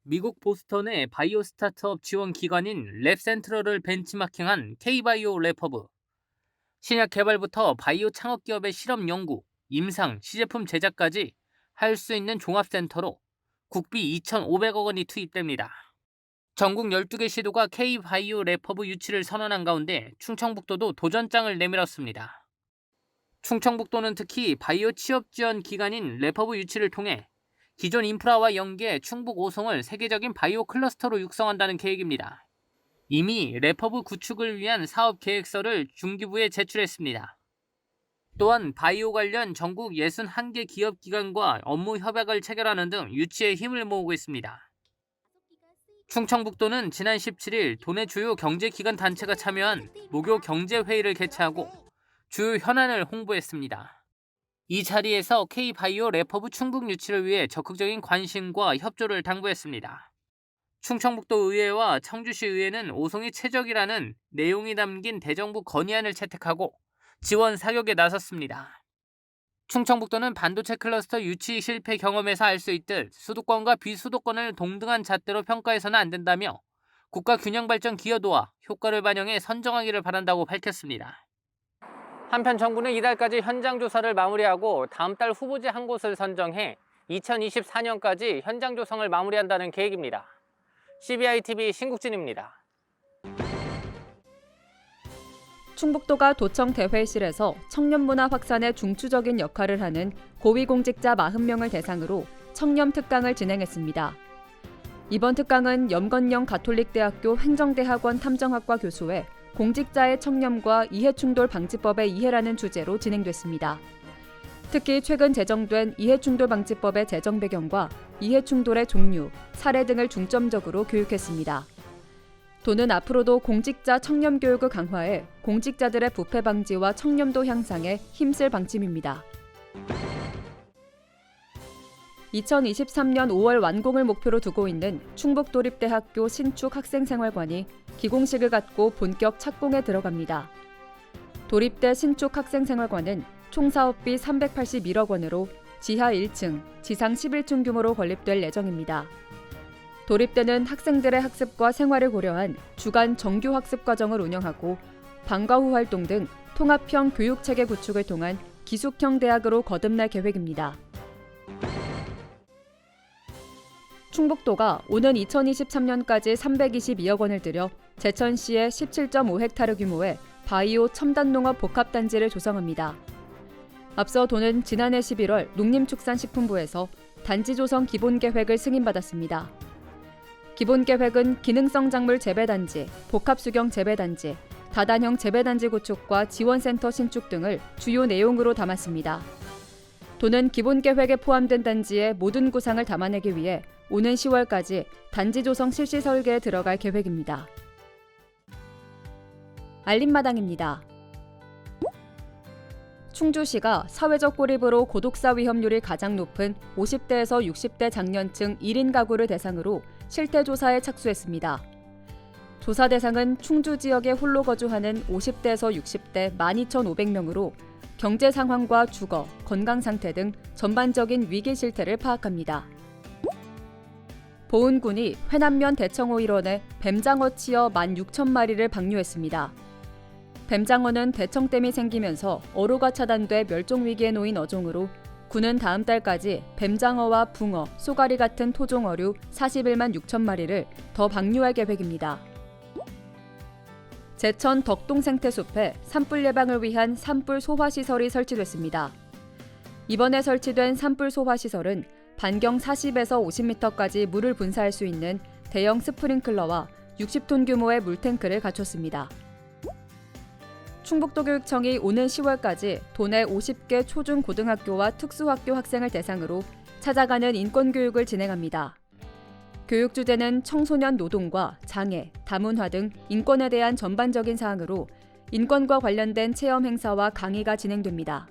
미국 보스턴의 바이오 스타트업 지원 기관인 랩센트럴을 벤치마킹한 K바이오 랩허브. 신약 개발부터 바이오 창업 기업의 실험 연구, 임상, 시제품 제작까지 할 수 있는 종합센터로 국비 2,500억 원이 투입됩니다. 전국 12개 시도가 K바이오 랩허브 유치를 선언한 가운데 충청북도도 도전장을 내밀었습니다. 충청북도는 특히 바이오 취업 지원 기관인 랩허브 유치를 통해 기존 인프라와 연계 충북 오송을 세계적인 바이오 클러스터로 육성한다는 계획입니다. 이미 랩허브 구축을 위한 사업 계획서를 중기부에 제출했습니다. 또한 바이오 관련 전국 61개 기업 기관과 업무 협약을 체결하는 등 유치에 힘을 모으고 있습니다. 충청북도는 지난 17일 도내 주요 경제기관 단체가 참여한 목요 경제회의를 개최하고 주요 현안을 홍보했습니다. 이 자리에서 K바이오 랩허브 충북 유치를 위해 적극적인 관심과 협조를 당부했습니다. 충청북도 의회와 청주시 의회는 오송이 최적이라는 내용이 담긴 대정부 건의안을 채택하고 지원 사격에 나섰습니다. 충청북도는 반도체 클러스터 유치 실패 경험에서 알 수 있듯 수도권과 비수도권을 동등한 잣대로 평가해서는 안 된다며 국가 균형 발전 기여도와 효과를 반영해 선정하기를 바란다고 밝혔습니다. 한편 정부는 이달까지 현장 조사를 마무리하고 다음 달 후보지 한 곳을 선정해 2024년까지 현장 조성을 마무리한다는 계획입니다. CBI-TV 신국진입니다. 충북도가 도청 대회실에서 청년 문화 확산에 중추적인 역할을 하는 고위공직자 40명을 대상으로 청렴 특강을 진행했습니다. 이번 특강은 염건영 가톨릭대학교 행정대학원 탐정학과 교수의 공직자의 청렴과 이해충돌 방지법의 이해라는 주제로 진행됐습니다. 특히 최근 제정된 이해충돌 방지법의 제정 배경과 이해충돌의 종류, 사례 등을 중점적으로 교육했습니다. 도는 앞으로도 공직자 청렴 교육을 강화해 공직자들의 부패 방지와 청렴도 향상에 힘쓸 방침입니다. 2023년 5월 완공을 목표로 두고 있는 충북도립대학교 신축 학생생활관이 기공식을 갖고 본격 착공에 들어갑니다. 도립대 신축 학생생활관은 총 사업비 381억 원으로 지하 1층, 지상 11층 규모로 건립될 예정입니다. 도립대는 학생들의 학습과 생활을 고려한 주간 정규 학습 과정을 운영하고 방과 후 활동 등 통합형 교육체계 구축을 통한 기숙형 대학으로 거듭날 계획입니다. 충북도가 오는 2023년까지 322억 원을 들여 제천시의 17.5헥타르 규모의 바이오 첨단농업 복합단지를 조성합니다. 앞서 도는 지난해 11월 농림축산식품부에서 단지 조성 기본계획을 승인받았습니다. 기본계획은 기능성 작물 재배단지, 복합수경 재배단지, 다단형 재배단지 구축과 지원센터 신축 등을 주요 내용으로 담았습니다. 도는 기본계획에 포함된 단지의 모든 구상을 담아내기 위해 오는 10월까지 단지 조성 실시 설계에 들어갈 계획입니다. 알림마당입니다. 충주시가 사회적 고립으로 고독사 위험률이 가장 높은 50대에서 60대 장년층 1인 가구를 대상으로 실태조사에 착수했습니다. 조사 대상은 충주 지역에 홀로 거주하는 50대에서 60대 12,500명으로 경제 상황과 주거, 건강 상태 등 전반적인 위기 실태를 파악합니다. 보은군이 회남면 대청호 일원에 뱀장어 치어 16,000마리를 방류했습니다. 뱀장어는 대청댐이 생기면서 어로가 차단돼 멸종위기에 놓인 어종으로 군은 다음 달까지 뱀장어와 붕어, 쏘가리 같은 토종 어류 41만 6천 마리를 더 방류할 계획입니다. 제천 덕동생태숲에 산불 예방을 위한 산불 소화시설이 설치됐습니다. 이번에 설치된 산불 소화시설은 반경 40에서 50m까지 물을 분사할 수 있는 대형 스프링클러와 60톤 규모의 물탱크를 갖췄습니다. 충북도교육청이 오는 10월까지 도내 50개 초중고등학교와 특수학교 학생을 대상으로 찾아가는 인권교육을 진행합니다. 교육 주제는 청소년 노동과 장애, 다문화 등 인권에 대한 전반적인 사항으로 인권과 관련된 체험 행사와 강의가 진행됩니다.